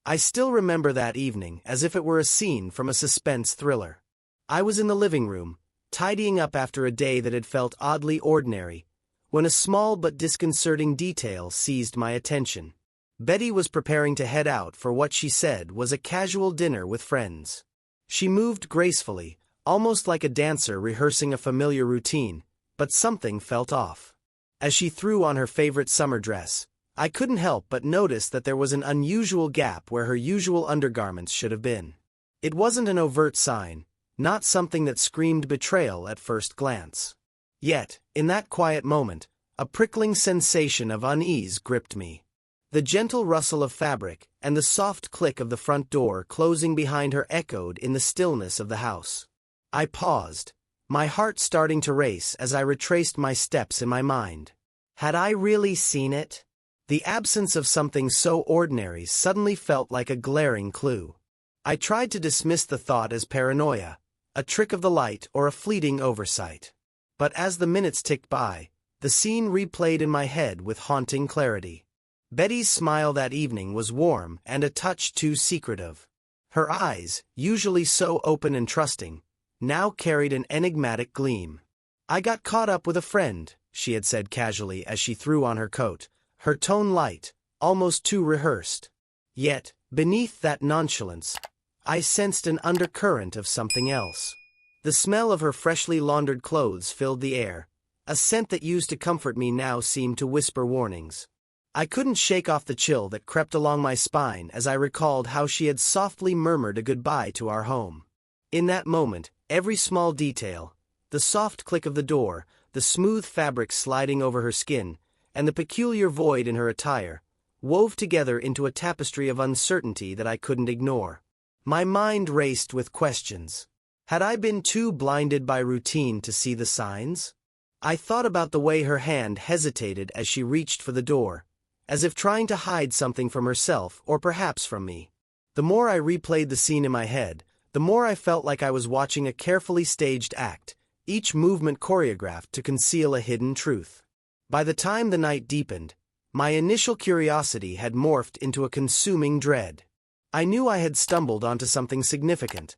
I still remember that evening as if it were a scene from a suspense thriller. I was in the living room, tidying up after a day that had felt oddly ordinary, when a small but disconcerting detail seized my attention. Betty was preparing to head out for what she said was a casual dinner with friends. She moved gracefully, almost like a dancer rehearsing a familiar routine, but something felt off. As she threw on her favorite summer dress, I couldn't help but notice that there was an unusual gap where her usual undergarments should have been. It wasn't an overt sign, not something that screamed betrayal at first glance. Yet, in that quiet moment, a prickling sensation of unease gripped me. The gentle rustle of fabric and the soft click of the front door closing behind her echoed in the stillness of the house. I paused, my heart starting to race as I retraced my steps in my mind. Had I really seen it? The absence of something so ordinary suddenly felt like a glaring clue. I tried to dismiss the thought as paranoia, a trick of the light or a fleeting oversight. But as the minutes ticked by, the scene replayed in my head with haunting clarity. Betty's smile that evening was warm and a touch too secretive. Her eyes, usually so open and trusting, now carried an enigmatic gleam. "I got caught up with a friend," she had said casually as she threw on her coat, her tone light, almost too rehearsed. Yet, beneath that nonchalance, I sensed an undercurrent of something else. The smell of her freshly laundered clothes filled the air. A scent that used to comfort me now seemed to whisper warnings. I couldn't shake off the chill that crept along my spine as I recalled how she had softly murmured a goodbye to our home. In that moment, every small detail, the soft click of the door, the smooth fabric sliding over her skin, and the peculiar void in her attire, wove together into a tapestry of uncertainty that I couldn't ignore. My mind raced with questions. Had I been too blinded by routine to see the signs? I thought about the way her hand hesitated as she reached for the door, as if trying to hide something from herself or perhaps from me. The more I replayed the scene in my head, the more I felt like I was watching a carefully staged act, each movement choreographed to conceal a hidden truth. By the time the night deepened, my initial curiosity had morphed into a consuming dread. I knew I had stumbled onto something significant,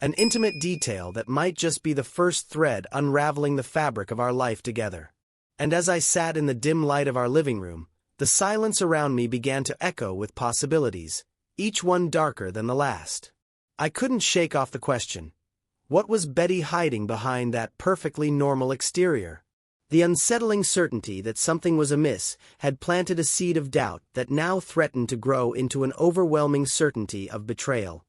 an intimate detail that might just be the first thread unraveling the fabric of our life together. And as I sat in the dim light of our living room, the silence around me began to echo with possibilities, each one darker than the last. I couldn't shake off the question. What was Betty hiding behind that perfectly normal exterior? The unsettling certainty that something was amiss had planted a seed of doubt that now threatened to grow into an overwhelming certainty of betrayal.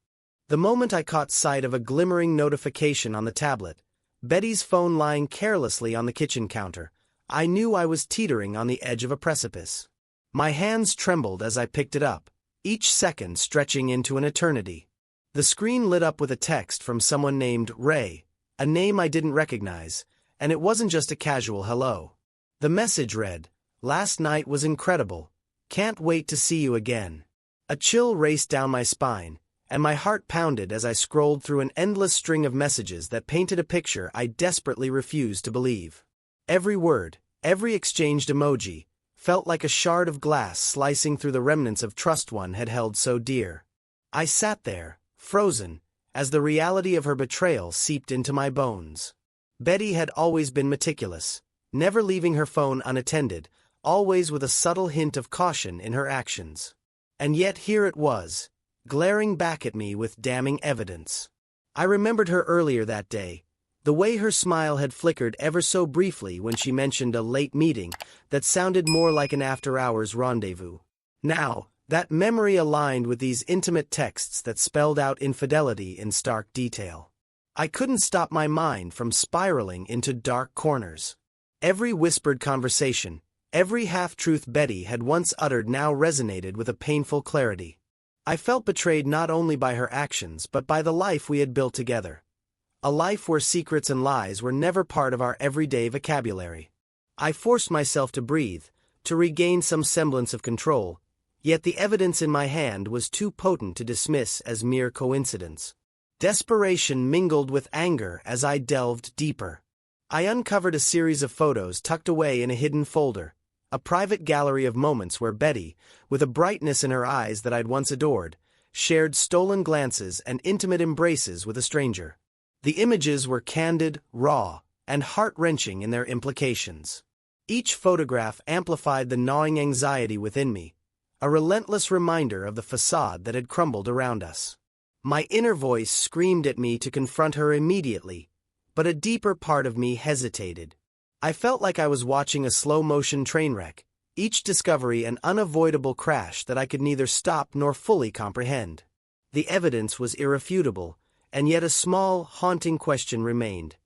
The moment I caught sight of a glimmering notification on the tablet, Betty's phone lying carelessly on the kitchen counter, I knew I was teetering on the edge of a precipice. My hands trembled as I picked it up, each second stretching into an eternity. The screen lit up with a text from someone named Ray, a name I didn't recognize, and it wasn't just a casual hello. The message read, "Last night was incredible. Can't wait to see you again." A chill raced down my spine, and my heart pounded as I scrolled through an endless string of messages that painted a picture I desperately refused to believe. Every word, every exchanged emoji, felt like a shard of glass slicing through the remnants of trust one had held so dear. I sat there, frozen, as the reality of her betrayal seeped into my bones. Betty had always been meticulous, never leaving her phone unattended, always with a subtle hint of caution in her actions. And yet here it was, glaring back at me with damning evidence. I remembered her earlier that day, the way her smile had flickered ever so briefly when she mentioned a late meeting that sounded more like an after-hours rendezvous. Now, that memory aligned with these intimate texts that spelled out infidelity in stark detail. I couldn't stop my mind from spiraling into dark corners. Every whispered conversation, every half-truth Betty had once uttered now resonated with a painful clarity. I felt betrayed not only by her actions but by the life we had built together. A life where secrets and lies were never part of our everyday vocabulary. I forced myself to breathe, to regain some semblance of control, yet the evidence in my hand was too potent to dismiss as mere coincidence. Desperation mingled with anger as I delved deeper. I uncovered a series of photos tucked away in a hidden folder, a private gallery of moments where Betty, with a brightness in her eyes that I'd once adored, shared stolen glances and intimate embraces with a stranger. The images were candid, raw, and heart-wrenching in their implications. Each photograph amplified the gnawing anxiety within me, a relentless reminder of the facade that had crumbled around us. My inner voice screamed at me to confront her immediately, but a deeper part of me hesitated. I felt like I was watching a slow-motion train wreck, each discovery an unavoidable crash that I could neither stop nor fully comprehend. The evidence was irrefutable, and yet a small, haunting question remained.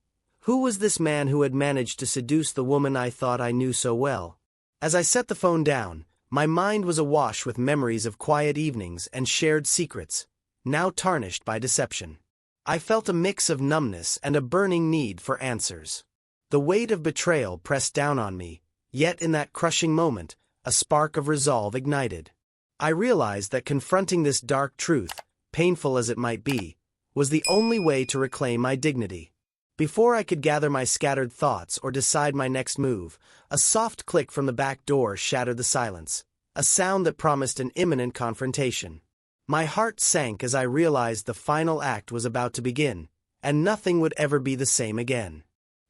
Who was this man who had managed to seduce the woman I thought I knew so well? As I set the phone down, my mind was awash with memories of quiet evenings and shared secrets, now tarnished by deception. I felt a mix of numbness and a burning need for answers. The weight of betrayal pressed down on me, yet in that crushing moment, a spark of resolve ignited. I realized that confronting this dark truth, painful as it might be, was the only way to reclaim my dignity. Before I could gather my scattered thoughts or decide my next move, a soft click from the back door shattered the silence, a sound that promised an imminent confrontation. My heart sank as I realized the final act was about to begin, and nothing would ever be the same again.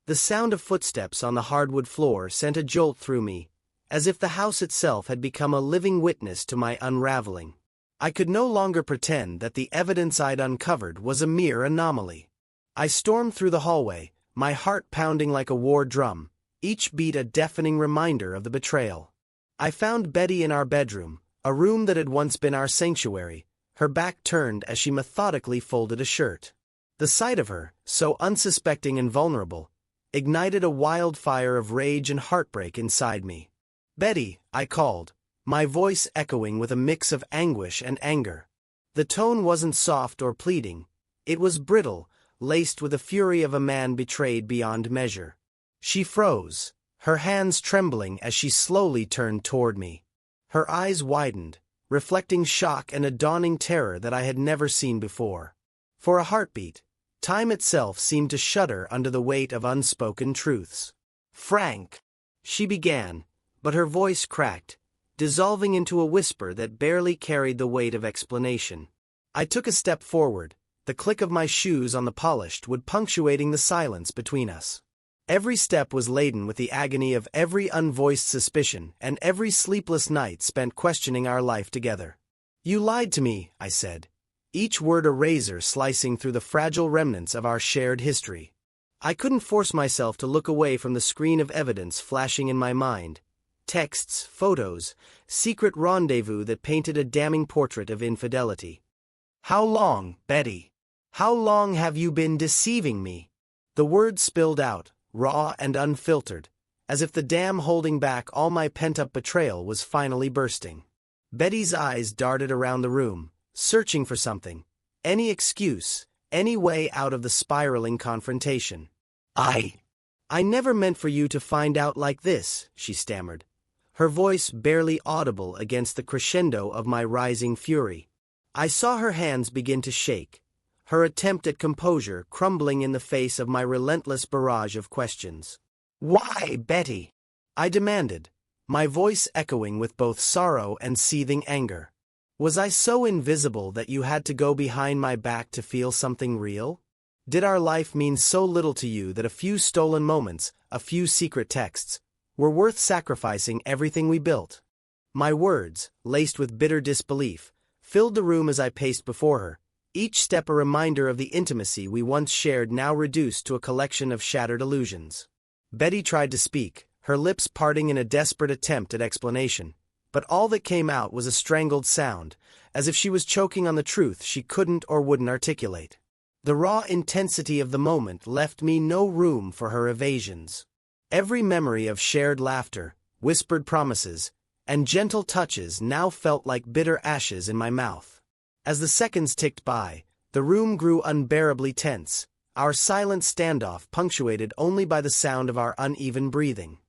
The sound of footsteps on the hardwood floor sent a jolt through me, as if the house itself had become a living witness to my unraveling. I could no longer pretend that the evidence I'd uncovered was a mere anomaly. I stormed through the hallway, my heart pounding like a war drum, each beat a deafening reminder of the betrayal. I found Betty in our bedroom, a room that had once been our sanctuary, her back turned as she methodically folded a shirt. The sight of her, so unsuspecting and vulnerable, ignited a wildfire of rage and heartbreak inside me. "Betty," I called, my voice echoing with a mix of anguish and anger. The tone wasn't soft or pleading, it was brittle, laced with the fury of a man betrayed beyond measure. She froze, her hands trembling as she slowly turned toward me. Her eyes widened, reflecting shock and a dawning terror that I had never seen before. For a heartbeat, time itself seemed to shudder under the weight of unspoken truths. "Frank," she began, but her voice cracked, dissolving into a whisper that barely carried the weight of explanation. I took a step forward, the click of my shoes on the polished wood punctuating the silence between us. Every step was laden with the agony of every unvoiced suspicion and every sleepless night spent questioning our life together. "You lied to me," I said, each word a razor slicing through the fragile remnants of our shared history. I couldn't force myself to look away from the screen of evidence flashing in my mind. Texts, photos, secret rendezvous that painted a damning portrait of infidelity. "How long, Betty? How long have you been deceiving me?" The words spilled out, raw and unfiltered, as if the dam holding back all my pent-up betrayal was finally bursting. Betty's eyes darted around the room, searching for something, any excuse, any way out of the spiraling confrontation. I never meant for you to find out like this," she stammered, her voice barely audible against the crescendo of my rising fury. I saw her hands begin to shake, her attempt at composure crumbling in the face of my relentless barrage of questions. "Why, Betty?" I demanded, my voice echoing with both sorrow and seething anger. "Was I so invisible that you had to go behind my back to feel something real? Did our life mean so little to you that a few stolen moments, a few secret texts, were worth sacrificing everything we built?" My words, laced with bitter disbelief, filled the room as I paced before her, each step a reminder of the intimacy we once shared now reduced to a collection of shattered illusions. Betty tried to speak, her lips parting in a desperate attempt at explanation, but all that came out was a strangled sound, as if she was choking on the truth she couldn't or wouldn't articulate. The raw intensity of the moment left me no room for her evasions. Every memory of shared laughter, whispered promises, and gentle touches now felt like bitter ashes in my mouth. As the seconds ticked by, the room grew unbearably tense, our silent standoff punctuated only by the sound of our uneven breathing.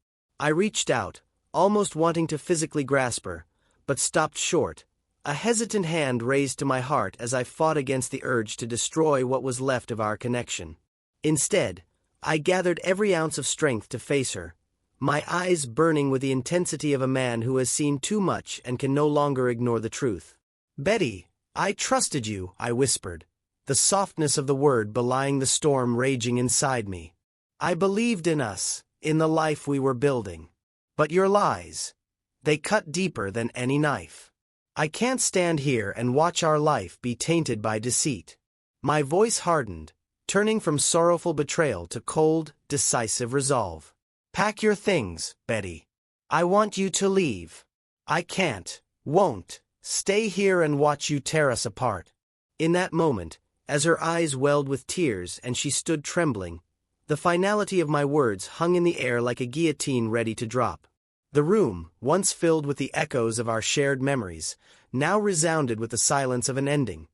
I reached out, almost wanting to physically grasp her, but stopped short, a hesitant hand raised to my heart as I fought against the urge to destroy what was left of our connection. Instead, I gathered every ounce of strength to face her, my eyes burning with the intensity of a man who has seen too much and can no longer ignore the truth. "Betty," "I trusted you," I whispered, the softness of the word belying the storm raging inside me. "I believed in us, in the life we were building. But your lies, they cut deeper than any knife. I can't stand here and watch our life be tainted by deceit." My voice hardened, turning from sorrowful betrayal to cold, decisive resolve. "Pack your things, Betty. I want you to leave. I can't, won't, stay here and watch you tear us apart." In that moment, as her eyes welled with tears and she stood trembling, the finality of my words hung in the air like a guillotine ready to drop. The room, once filled with the echoes of our shared memories, now resounded with the silence of an ending,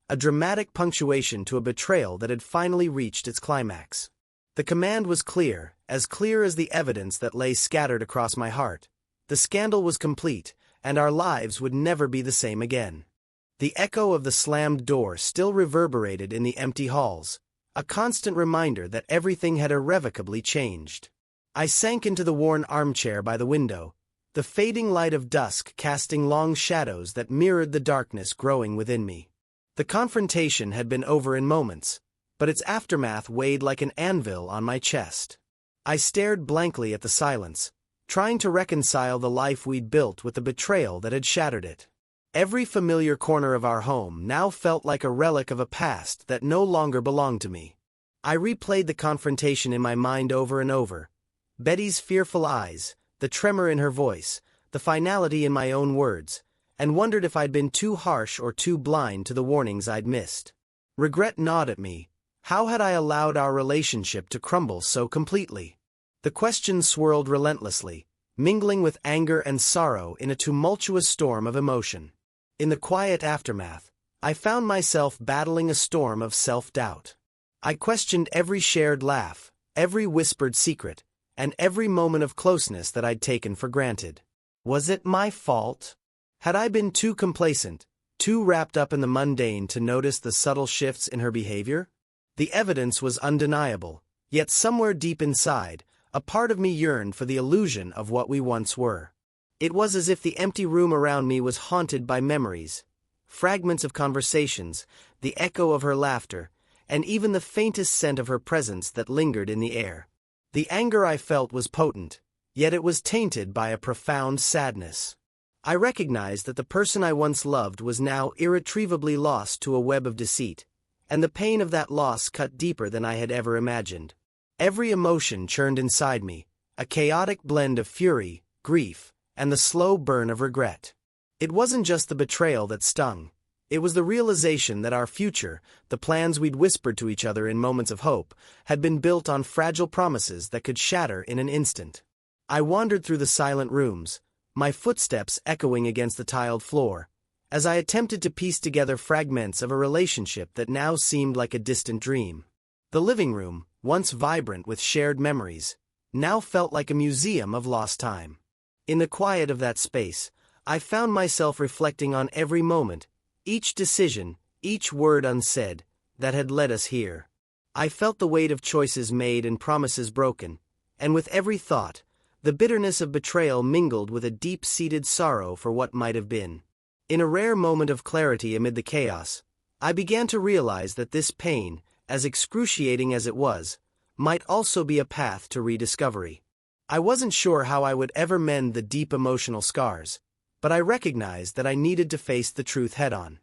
a dramatic punctuation to a betrayal that had finally reached its climax. The command was clear as the evidence that lay scattered across my heart. The scandal was complete, and our lives would never be the same again. The echo of the slammed door still reverberated in the empty halls, a constant reminder that everything had irrevocably changed. I sank into the worn armchair by the window, the fading light of dusk casting long shadows that mirrored the darkness growing within me. The confrontation had been over in moments, but its aftermath weighed like an anvil on my chest. I stared blankly at the silence, trying to reconcile the life we'd built with the betrayal that had shattered it. Every familiar corner of our home now felt like a relic of a past that no longer belonged to me. I replayed the confrontation in my mind over and over. Betty's fearful eyes, the tremor in her voice, the finality in my own words, and wondered if I'd been too harsh or too blind to the warnings I'd missed. Regret gnawed at me. How had I allowed our relationship to crumble so completely? The questions swirled relentlessly, mingling with anger and sorrow in a tumultuous storm of emotion. In the quiet aftermath, I found myself battling a storm of self-doubt. I questioned every shared laugh, every whispered secret, and every moment of closeness that I'd taken for granted. Was it my fault? Had I been too complacent, too wrapped up in the mundane to notice the subtle shifts in her behavior? The evidence was undeniable, yet somewhere deep inside, a part of me yearned for the illusion of what we once were. It was as if the empty room around me was haunted by memories, fragments of conversations, the echo of her laughter, and even the faintest scent of her presence that lingered in the air. The anger I felt was potent, yet it was tainted by a profound sadness. I recognized that the person I once loved was now irretrievably lost to a web of deceit, and the pain of that loss cut deeper than I had ever imagined. Every emotion churned inside me, a chaotic blend of fury, grief, and the slow burn of regret. It wasn't just the betrayal that stung. It was the realization that our future, the plans we'd whispered to each other in moments of hope, had been built on fragile promises that could shatter in an instant. I wandered through the silent rooms, my footsteps echoing against the tiled floor, as I attempted to piece together fragments of a relationship that now seemed like a distant dream. The living room, once vibrant with shared memories, now felt like a museum of lost time. In the quiet of that space, I found myself reflecting on every moment, each decision, each word unsaid, that had led us here. I felt the weight of choices made and promises broken, and with every thought, the bitterness of betrayal mingled with a deep-seated sorrow for what might have been. In a rare moment of clarity amid the chaos, I began to realize that this pain, as excruciating as it was, might also be a path to rediscovery. I wasn't sure how I would ever mend the deep emotional scars, but I recognized that I needed to face the truth head-on.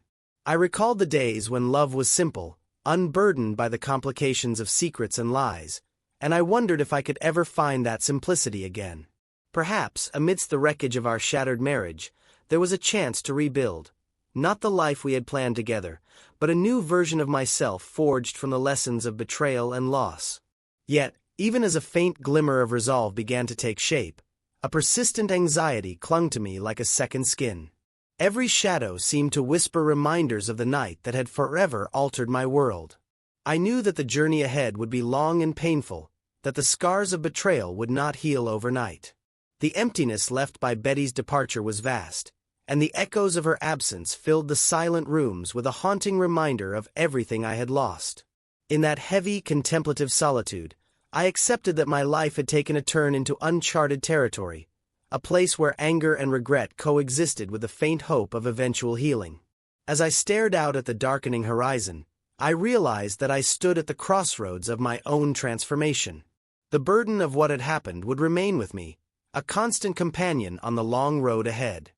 I recalled the days when love was simple, unburdened by the complications of secrets and lies, and I wondered if I could ever find that simplicity again. Perhaps, amidst the wreckage of our shattered marriage, there was a chance to rebuild, not the life we had planned together, but a new version of myself forged from the lessons of betrayal and loss. Yet, even as a faint glimmer of resolve began to take shape, a persistent anxiety clung to me like a second skin. Every shadow seemed to whisper reminders of the night that had forever altered my world. I knew that the journey ahead would be long and painful, that the scars of betrayal would not heal overnight. The emptiness left by Betty's departure was vast, and the echoes of her absence filled the silent rooms with a haunting reminder of everything I had lost. In that heavy, contemplative solitude, I accepted that my life had taken a turn into uncharted territory, a place where anger and regret coexisted with the faint hope of eventual healing. As I stared out at the darkening horizon, I realized that I stood at the crossroads of my own transformation. The burden of what had happened would remain with me, a constant companion on the long road ahead.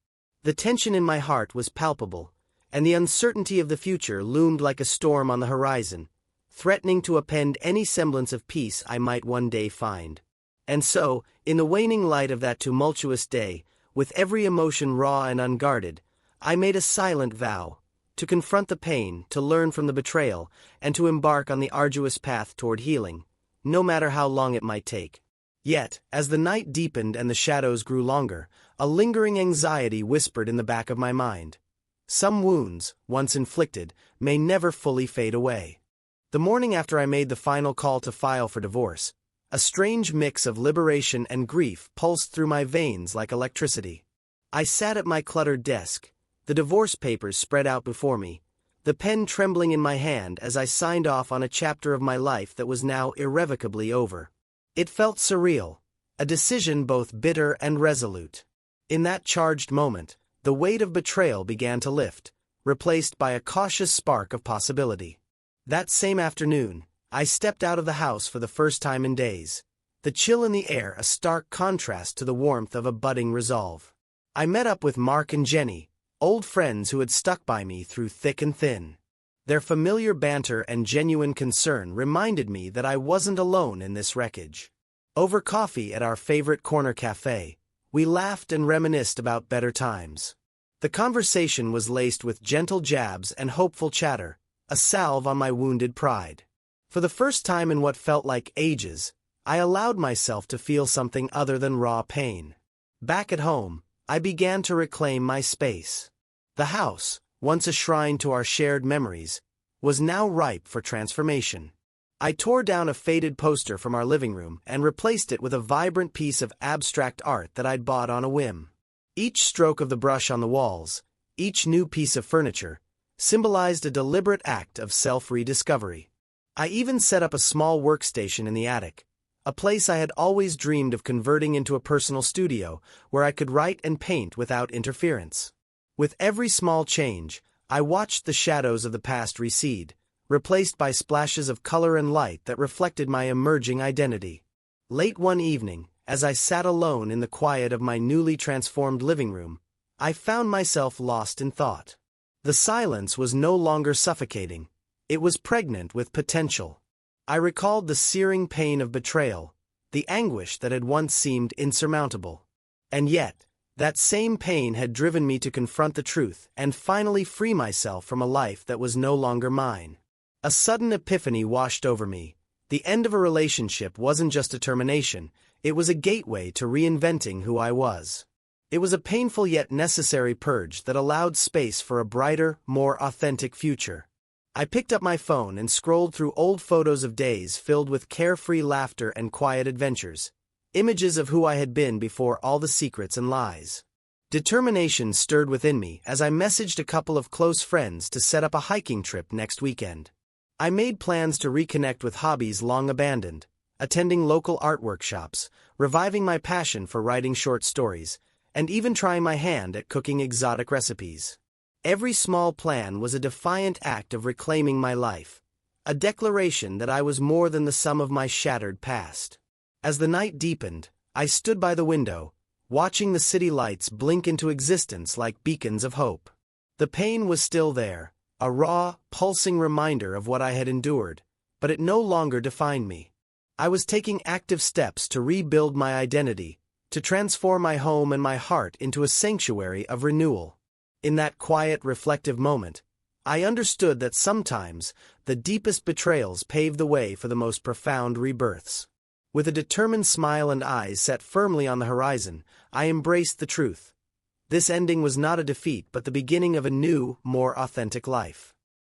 The tension in my heart was palpable, and the uncertainty of the future loomed like a storm on the horizon, threatening to upend any semblance of peace I might one day find. And so, in the waning light of that tumultuous day, with every emotion raw and unguarded, I made a silent vow to confront the pain, to learn from the betrayal, and to embark on the arduous path toward healing, no matter how long it might take. Yet, as the night deepened and the shadows grew longer, a lingering anxiety whispered in the back of my mind. Some wounds, once inflicted, may never fully fade away. The morning after I made the final call to file for divorce, a strange mix of liberation and grief pulsed through my veins like electricity. I sat at my cluttered desk, the divorce papers spread out before me, the pen trembling in my hand as I signed off on a chapter of my life that was now irrevocably over. It felt surreal, a decision both bitter and resolute. In that charged moment, the weight of betrayal began to lift, replaced by a cautious spark of possibility. That same afternoon, I stepped out of the house for the first time in days, the chill in the air a stark contrast to the warmth of a budding resolve. I met up with Mark and Jenny, old friends who had stuck by me through thick and thin. Their familiar banter and genuine concern reminded me that I wasn't alone in this wreckage. Over coffee at our favorite corner cafe, we laughed and reminisced about better times. The conversation was laced with gentle jabs and hopeful chatter, a salve on my wounded pride. For the first time in what felt like ages, I allowed myself to feel something other than raw pain. Back at home, I began to reclaim my space. The house, once a shrine to our shared memories, was now ripe for transformation. I tore down a faded poster from our living room and replaced it with a vibrant piece of abstract art that I'd bought on a whim. Each stroke of the brush on the walls, each new piece of furniture, symbolized a deliberate act of self-rediscovery. I even set up a small workstation in the attic, a place I had always dreamed of converting into a personal studio where I could write and paint without interference. With every small change, I watched the shadows of the past recede, replaced by splashes of color and light that reflected my emerging identity. Late one evening, as I sat alone in the quiet of my newly transformed living room, I found myself lost in thought. The silence was no longer suffocating, it was pregnant with potential. I recalled the searing pain of betrayal, the anguish that had once seemed insurmountable. And yet, that same pain had driven me to confront the truth and finally free myself from a life that was no longer mine. A sudden epiphany washed over me. The end of a relationship wasn't just a termination, it was a gateway to reinventing who I was. It was a painful yet necessary purge that allowed space for a brighter, more authentic future. I picked up my phone and scrolled through old photos of days filled with carefree laughter and quiet adventures, images of who I had been before all the secrets and lies. Determination stirred within me as I messaged a couple of close friends to set up a hiking trip next weekend. I made plans to reconnect with hobbies long abandoned, attending local art workshops, reviving my passion for writing short stories, and even trying my hand at cooking exotic recipes. Every small plan was a defiant act of reclaiming my life, a declaration that I was more than the sum of my shattered past. As the night deepened, I stood by the window, watching the city lights blink into existence like beacons of hope. The pain was still there, a raw, pulsing reminder of what I had endured, but it no longer defined me. I was taking active steps to rebuild my identity, to transform my home and my heart into a sanctuary of renewal. In that quiet, reflective moment, I understood that sometimes the deepest betrayals pave the way for the most profound rebirths. With a determined smile and eyes set firmly on the horizon, I embraced the truth. This ending was not a defeat but the beginning of a new, more authentic life.